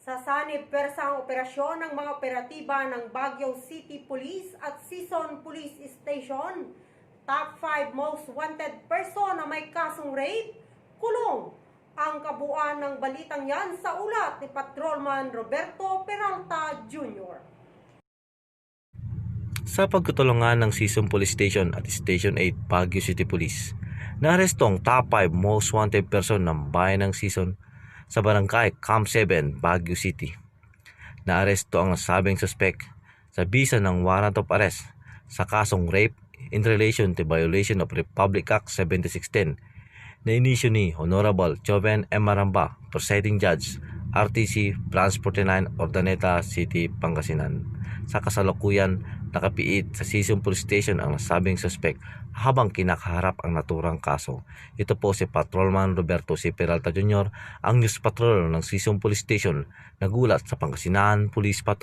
Sa sanib persang operasyon ng mga operatiba ng Baguio City Police at Sison Police Station, top 5 most wanted person na may kasong rape, kulong. Ang kabuuan ng balitang yan sa ulat ni Patrolman Roberto Peralta Jr. Sa pagtutulungan ng Sison Police Station at Station 8 Baguio City Police, naaresto ang top 5 most wanted person ng bayan ng Sison sa barangay Camp 7, Baguio City. Naaresto ang nasabing suspect sa bisa ng warrant of arrest sa kasong rape in relation to violation of Republic Act 7610 na inisyu ni Honorable Joven M. Maramba, Presiding Judge, RTC Branch 49, Urdaneta City, Pangasinan. Sa kasalukuyan, nakapiit sa Sison Police Station ang nasabing suspect habang kinakaharap ang naturang kaso. Ito po si Patrolman Roberto C. Peralta Jr., ang News Patrol ng Sison Police Station, nagulat sa Pangasinan Police Patrol.